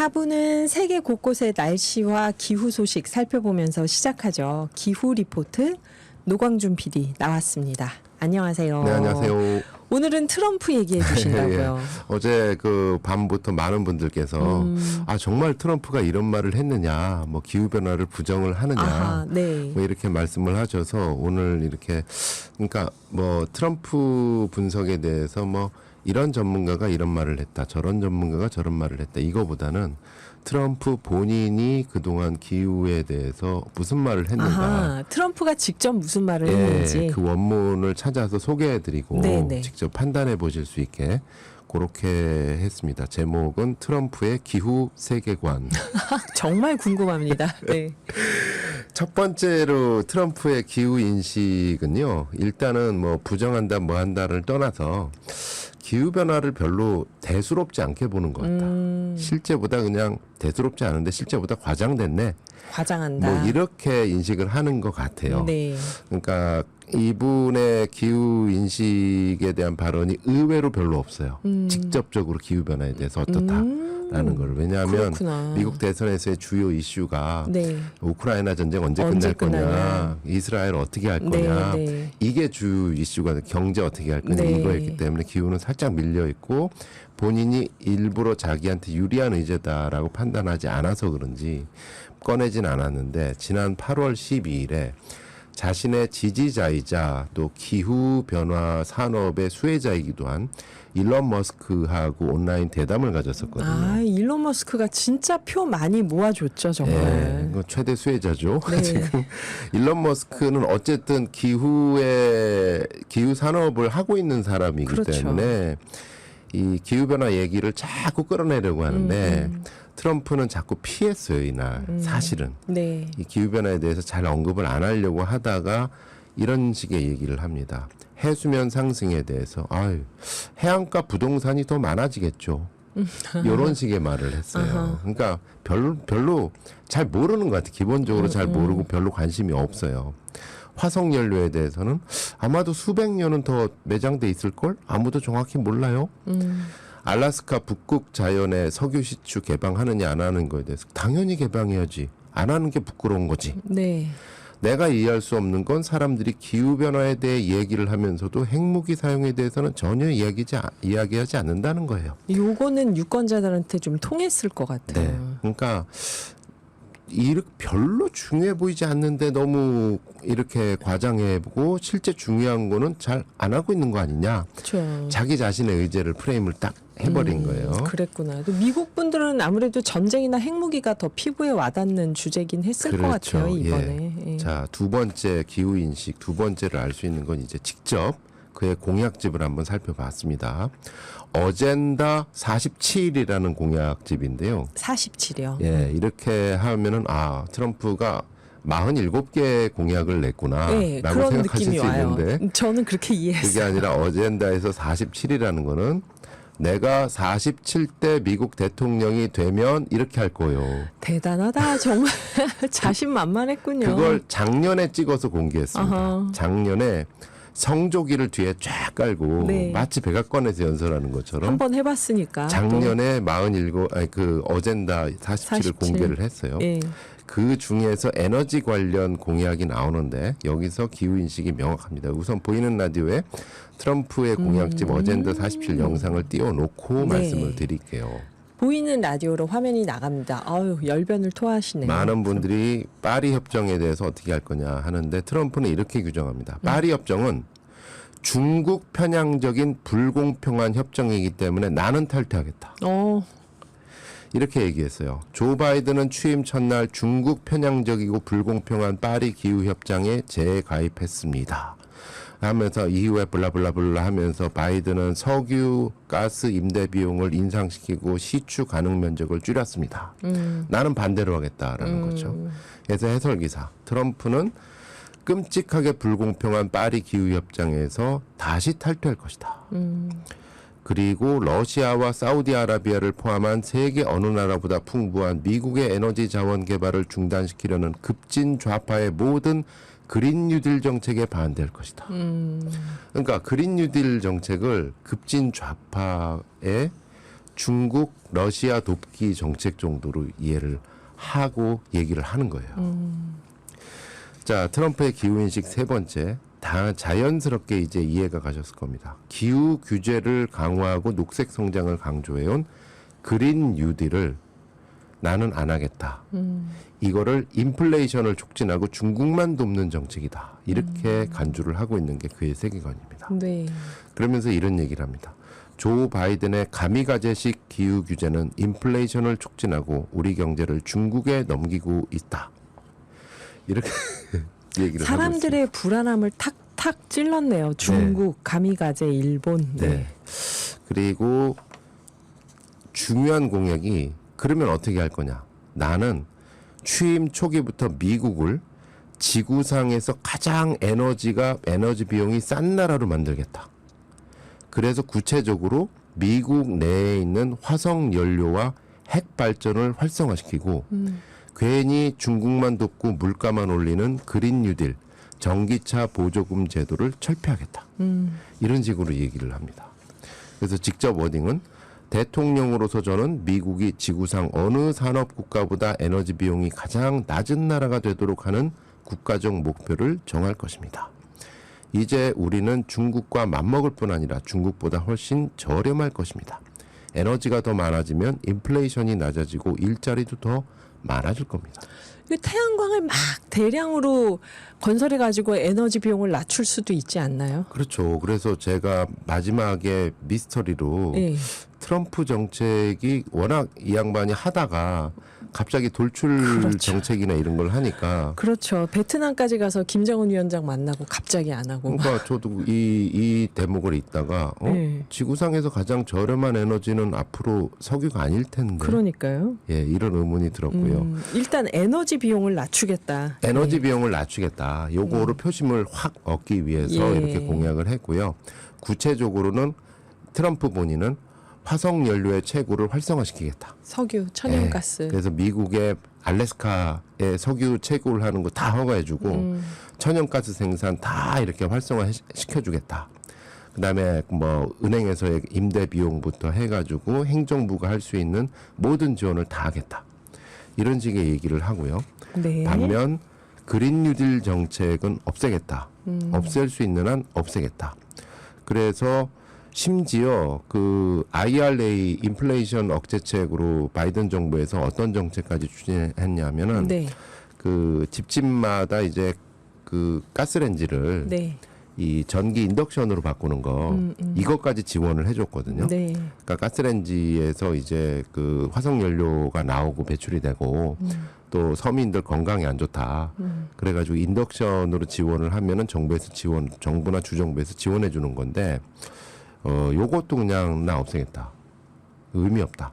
4부는 세계 곳곳의 날씨와 기후 소식 살펴보면서 시작하죠. 기후 리포트 노광준 PD 나왔습니다. 안녕하세요. 네, 안녕하세요. 오늘은 트럼프 얘기해 주신다고요. 예. 어제 그 밤부터 많은 분들께서 정말 트럼프가 이런 말을 했느냐, 뭐 기후 변화를 부정을 하느냐, 아하, 네. 뭐 이렇게 말씀을 하셔서 오늘 이렇게 그러니까 뭐 트럼프 분석에 대해서 뭐 이런 전문가가 이런 말을 했다, 저런 전문가가 저런 말을 했다, 이거보다는 트럼프 본인이 그동안 기후에 대해서 무슨 말을 했는가. 아하, 트럼프가 직접 무슨 말을 예, 했는지. 그 원문을 찾아서 소개해드리고 네네. 직접 판단해 보실 수 있게 그렇게 했습니다. 제목은 트럼프의 기후 세계관. 정말 궁금합니다. 네. 첫 번째로 트럼프의 기후 인식은요. 일단은 뭐 부정한다 뭐 한다를 떠나서 기후 변화를 별로 대수롭지 않게 보는 것 같다. 실제보다 그냥 대수롭지 않은데 실제보다 과장됐네. 과장한다. 뭐 이렇게 인식을 하는 것 같아요. 네. 그러니까 이분의 기후 인식에 대한 발언이 의외로 별로 없어요. 직접적으로 기후 변화에 대해서 어떻다라는 걸. 왜냐하면 그렇구나. 미국 대선에서의 주요 이슈가 네. 우크라이나 전쟁 언제 언제 끝날 끝나냐. 거냐, 이스라엘 어떻게 할 거냐, 네, 네. 이게 주 이슈가 경제 어떻게 할 거냐, 네. 이거였기 때문에 기후는 살짝 밀려 있고 본인이 일부러 자기한테 유리한 의제다라고 판단하지 않아서 그런지 꺼내진 않았는데 지난 8월 12일에 자신의 지지자이자 또 기후변화 산업의 수혜자이기도 한 일론 머스크하고 온라인 대담을 가졌었거든요. 아, 일론 머스크가 진짜 표 많이 모아줬죠, 정말. 예, 그 최대 수혜자죠. 네. 지금 일론 머스크는 어쨌든 기후 산업을 하고 있는 사람이기 그렇죠. 때문에 이 기후 변화 얘기를 자꾸 끌어내려고 하는데 트럼프는 자꾸 피했어요, 이날. 사실은 네. 이 기후 변화에 대해서 잘 언급을 안 하려고 하다가 이런 식의 얘기를 합니다. 해수면 상승에 대해서 해안가 부동산이 더 많아지겠죠. 이런 식의 말을 했어요. 그러니까 별로 잘 모르는 것 같아요. 기본적으로 잘 모르고 별로 관심이 없어요. 화석 연료에 대해서는 아마도 수백 년은 더 매장돼 있을걸? 아무도 정확히 몰라요. 알래스카 북극 자연의 석유 시추 개방하느냐 안 하는 거에 대해서 당연히 개방해야지. 안 하는 게 부끄러운 거지. 네. 내가 이해할 수 없는 건 사람들이 기후변화에 대해 얘기를 하면서도 핵무기 사용에 대해서는 전혀 이야기하지 않는다는 거예요. 요거는 유권자들한테 좀 통했을 것 같아요. 네. 그러니까 이렇게 별로 중요해 보이지 않는데 너무 이렇게 과장해보고 실제 중요한 거는 잘 안 하고 있는 거 아니냐. 그렇죠. 자기 자신의 의제를 프레임을 딱 해버린 거예요. 그랬구나. 또 미국 분들은 아무래도 전쟁이나 핵무기가 더 피부에 와닿는 주제긴 했을 것 같아요, 이번에. 예. 자, 두 번째 기후 인식, 두 번째를 알 수 있는 건 이제 직접 그의 공약집을 한번 살펴봤습니다. 어젠다 47이라는 공약집인데요. 47이요. 예, 이렇게 하면은 트럼프가 47개 공약을 냈구나 네, 라고 그런 생각하실 느낌이 수 와요. 있는데 저는 그렇게 이해했어요. 그게 아니라 어젠다에서 47이라는 거는 내가 47대 미국 대통령이 되면 이렇게 할 거예요. 대단하다. 정말 자신만만했군요. 그걸 작년에 찍어서 공개했습니다. 아하. 작년에 성조기를 뒤에 쫙 깔고 네. 마치 백악관에서 연설하는 것처럼 한번 해봤으니까. 작년에 47, 그 어젠다 47을 공개를 했어요. 예. 그 중에서 에너지 관련 공약이 나오는데 여기서 기후인식이 명확합니다. 우선 보이는 라디오에 트럼프의 공약집 어젠다 47 영상을 띄워놓고 네. 말씀을 드릴게요. 보이는 라디오로 화면이 나갑니다. 아유, 열변을 토하시네요. 많은 분들이 파리 협정에 대해서 어떻게 할 거냐 하는데 트럼프는 이렇게 규정합니다. 파리 협정은 중국 편향적인 불공평한 협정이기 때문에 나는 탈퇴하겠다. 이렇게 얘기했어요. 조 바이든은 취임 첫날 중국 편향적이고 불공평한 파리 기후협정에 재가입했습니다. 하면서 이후에 블라블라블라 하면서 바이든은 석유, 가스 임대 비용을 인상시키고 시추 가능 면적을 줄였습니다. 나는 반대로 하겠다라는 거죠. 그래서 해설기사 트럼프는 끔찍하게 불공평한 파리 기후협정에서 다시 탈퇴할 것이다. 그리고 러시아와 사우디아라비아를 포함한 세계 어느 나라보다 풍부한 미국의 에너지 자원 개발을 중단시키려는 급진 좌파의 모든 그린 뉴딜 정책에 반대할 것이다. 그러니까 그린 뉴딜 정책을 급진 좌파의 중국, 러시아 돕기 정책 정도로 이해를 하고 얘기를 하는 거예요. 자, 트럼프의 기후인식 세 번째. 다 자연스럽게 이제 이해가 가셨을 겁니다. 기후 규제를 강화하고 녹색 성장을 강조해온 그린 뉴딜을 나는 안 하겠다. 이거를 인플레이션을 촉진하고 중국만 돕는 정책이다. 이렇게 간주를 하고 있는 게 그의 세계관입니다. 네. 그러면서 이런 얘기를 합니다. 조 바이든의 가미가제식 기후 규제는 인플레이션을 촉진하고 우리 경제를 중국에 넘기고 있다. 이렇게 얘기를 하고 사람들의 불안함을 탁탁 찔렀네요. 중국, 가미가제, 일본. 있습니다. 네. 그리고 중요한 공약이 그러면 어떻게 할 거냐. 나는 취임 초기부터 미국을 지구상에서 가장 에너지 비용이 싼 나라로 만들겠다. 그래서 구체적으로 미국 내에 있는 화석 연료와 핵 발전을 활성화시키고 괜히 중국만 돕고 물가만 올리는 그린 뉴딜, 전기차 보조금 제도를 철폐하겠다. 이런 식으로 얘기를 합니다. 그래서 직접 워딩은 대통령으로서 저는 미국이 지구상 어느 산업 국가보다 에너지 비용이 가장 낮은 나라가 되도록 하는 국가적 목표를 정할 것입니다. 이제 우리는 중국과 맞먹을 뿐 아니라 중국보다 훨씬 저렴할 것입니다. 에너지가 더 많아지면 인플레이션이 낮아지고 일자리도 더 많아질 겁니다. 태양광을 막 대량으로 건설해가지고 에너지 비용을 낮출 수도 있지 않나요? 그렇죠. 그래서 제가 마지막에 미스터리로 네. 트럼프 정책이 워낙 이 양반이 하다가 갑자기 돌출 그렇죠. 정책이나 이런 걸 하니까 그렇죠. 베트남까지 가서 김정은 위원장 만나고 갑자기 안 하고. 그러니까 저도 이 대목을 읽다가 네. 지구상에서 가장 저렴한 에너지는 앞으로 석유가 아닐 텐데 그러니까요. 예, 이런 의문이 들었고요. 일단 에너지 비용을 낮추겠다. 에너지 비용을 낮추겠다. 요거로 표심을 확 얻기 위해서 예. 이렇게 공약을 했고요. 구체적으로는 트럼프 본인은 화석 연료의 채굴을 활성화시키겠다. 석유, 천연가스. 예, 그래서 미국의 알래스카에 석유 채굴을 하는 거 다 허가해주고 천연가스 생산 다 이렇게 활성화시켜주겠다. 그다음에 뭐 은행에서의 임대 비용부터 해가지고 행정부가 할 수 있는 모든 지원을 다 하겠다. 이런 식의 얘기를 하고요. 네. 반면 그린 뉴딜 정책은 없애겠다. 없앨 수 있는 한 없애겠다. 그래서 심지어 그 IRA 인플레이션 억제책으로 바이든 정부에서 어떤 정책까지 추진했냐면은 네. 그 집집마다 이제 그 가스레인지를 네. 이 전기 인덕션으로 바꾸는 거 이것까지 지원을 해줬거든요. 네. 그러니까 가스레인지에서 이제 그 화석 연료가 나오고 배출이 되고 또 서민들 건강에 안 좋다. 그래가지고 인덕션으로 지원을 하면은 정부나 주정부에서 지원해 주는 건데 요것도 그냥 나 없애겠다. 의미 없다.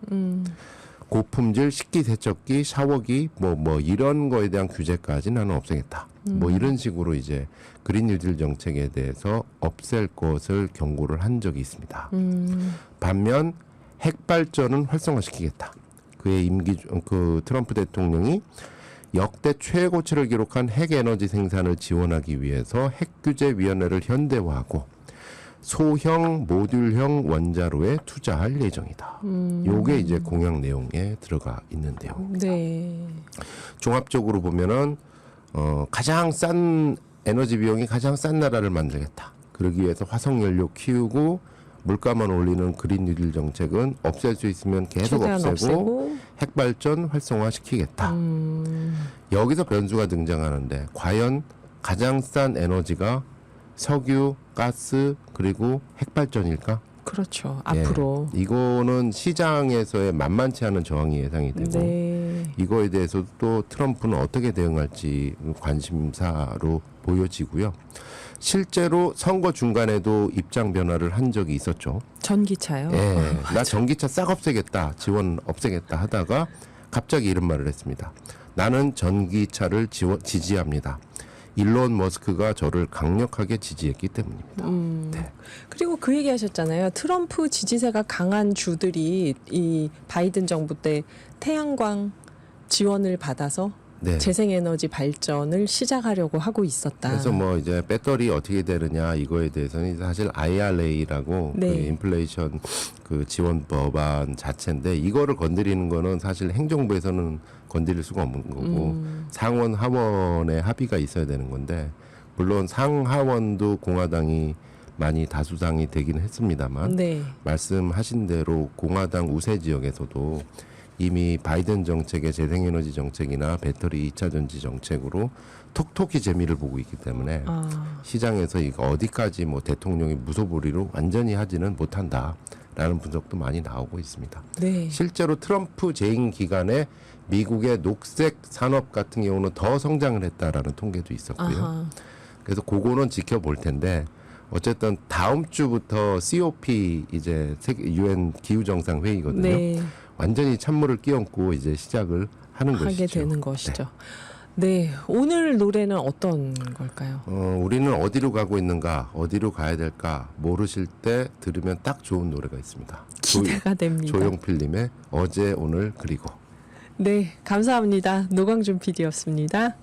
고품질 식기세척기, 샤워기 뭐 이런 거에 대한 규제까지 나는 없애겠다. 뭐 이런 식으로 이제 그린 뉴딜 정책에 대해서 없앨 것을 경고를 한 적이 있습니다. 반면 핵 발전은 활성화시키겠다. 그의 그 트럼프 대통령이 역대 최고치를 기록한 핵 에너지 생산을 지원하기 위해서 핵규제위원회를 현대화하고 소형 모듈형 원자로에 투자할 예정이다. 요게 이제 공약 내용에 들어가 있는데요. 네. 종합적으로 보면은 가장 싼 에너지 비용이 가장 싼 나라를 만들겠다. 그러기 위해서 화석 연료 키우고 물가만 올리는 그린 뉴딜 정책은 없앨 수 있으면 계속 최대한 없애고 핵 발전 활성화시키겠다. 여기서 변수가 등장하는데 과연 가장 싼 에너지가 석유, 가스 그리고 핵발전일까? 그렇죠. 예, 앞으로. 이거는 시장에서의 만만치 않은 저항이 예상이 되고 네. 이거에 대해서도 또 트럼프는 어떻게 대응할지 관심사로 보여지고요. 실제로 선거 중간에도 입장 변화를 한 적이 있었죠. 전기차요? 예, 나 전기차 싹 없애겠다, 지원 없애겠다 하다가 갑자기 이런 말을 했습니다. 나는 전기차를 지지합니다. 일론 머스크가 저를 강력하게 지지했기 때문입니다. 네. 그리고 그 얘기 하셨잖아요. 트럼프 지지세가 강한 주들이 이 바이든 정부 때 태양광 지원을 받아서 네. 재생에너지 발전을 시작하려고 하고 있었다. 그래서 뭐 이제 배터리 어떻게 되느냐 이거에 대해서는 사실 IRA라고 네. 그 인플레이션 그 지원 법안 자체인데 이거를 건드리는 거는 사실 행정부에서는 건드릴 수가 없는 거고 상원 하원의 합의가 있어야 되는 건데 물론 상하원도 공화당이 많이 다수당이 되긴 했습니다만 네. 말씀하신 대로 공화당 우세 지역에서도 이미 바이든 정책의 재생에너지 정책이나 배터리 2차 전지 정책으로 톡톡히 재미를 보고 있기 때문에 시장에서 이거 어디까지 뭐 대통령이 무소불위로 완전히 하지는 못한다라는 분석도 많이 나오고 있습니다. 네. 실제로 트럼프 재임 기간에 미국의 녹색 산업 같은 경우는 더 성장을 했다라는 통계도 있었고요. 아하. 그래서 그거는 지켜볼 텐데 어쨌든 다음 주부터 COP 이제 세계 유엔 기후 정상 회의거든요. 네. 완전히 찬물을 끼얹고 이제 시작을 하는 하게 것이죠. 되는 것이죠. 네. 오늘 노래는 어떤 걸까요? 우리는 어디로 가고 있는가, 어디로 가야 될까 모르실 때 들으면 딱 좋은 노래가 있습니다. 기대가 됩니다. 조용필님의 어제 오늘 그리고. 네. 감사합니다. 노광준 PD였습니다.